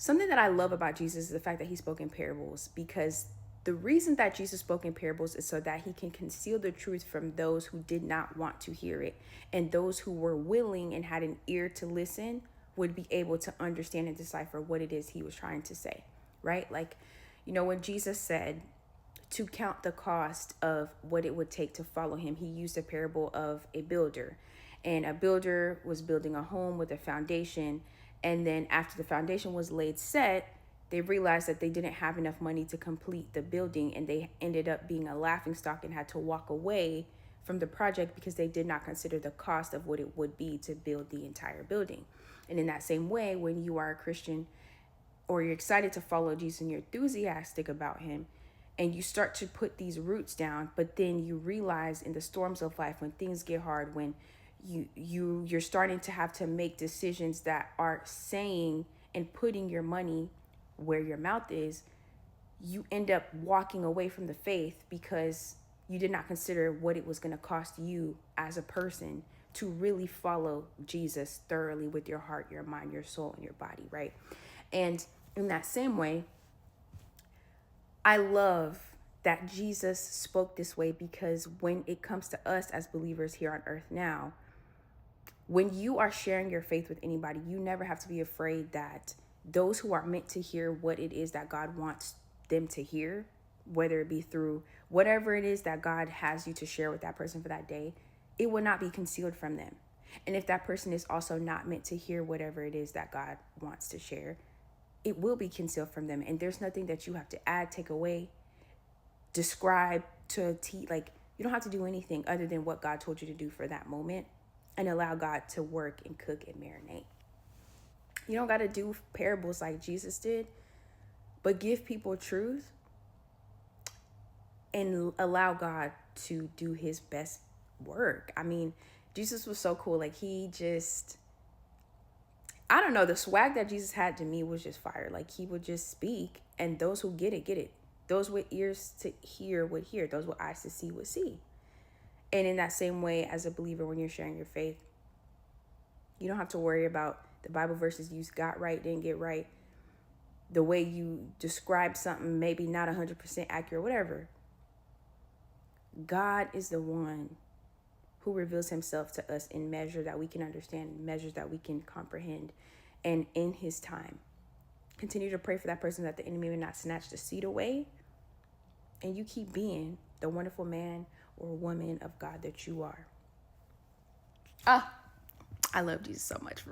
Something that I love about Jesus is the fact that he spoke in parables, because the reason that Jesus spoke in parables is so that he can conceal the truth from those who did not want to hear it. And those who were willing and had an ear to listen would be able to understand and decipher what it is he was trying to say, right? Like, when Jesus said to count the cost of what it would take to follow him, he used a parable of a builder. And a builder was building a home with a foundation. And then after the foundation was laid set, they realized that they didn't have enough money to complete the building, and they ended up being a laughingstock and had to walk away from the project because they did not consider the cost of what it would be to build the entire building. And in that same way, when you are a Christian or you're excited to follow Jesus and you're enthusiastic about him, and you start to put these roots down, but then you realize in the storms of life, when things get hard, when you're starting to have to make decisions that are saying and putting your money where your mouth is, you end up walking away from the faith because you did not consider what it was going to cost you as a person to really follow Jesus thoroughly with your heart, your mind, your soul, and your body, right? And in that same way, I love that Jesus spoke this way, because when it comes to us as believers here on earth now, when you are sharing your faith with anybody, you never have to be afraid that those who are meant to hear what it is that God wants them to hear, whether it be through whatever it is that God has you to share with that person for that day, it will not be concealed from them. And if that person is also not meant to hear whatever it is that God wants to share, it will be concealed from them. And there's nothing that you have to add, take away, describe to a T. Like, you don't have to do anything other than what God told you to do for that moment, and allow God to work and cook and marinate. You don't got to do parables like Jesus did, but give people truth and allow God to do his best work. I mean, Jesus was so cool. Like, I don't know, the swag that Jesus had to me was just fire. Like, he would just speak, and those who get it, get it. Those with ears to hear would hear. Those with eyes to see would see. And in that same way, as a believer, when you're sharing your faith, you don't have to worry about the Bible verses you got right, didn't get right, the way you describe something, maybe not 100% accurate, whatever. God is the one who reveals himself to us in measure that we can understand, measures that we can comprehend, and in his time. Continue to pray for that person, that the enemy may not snatch the seed away, and you keep being the wonderful man or woman of God that you are. I love Jesus so much.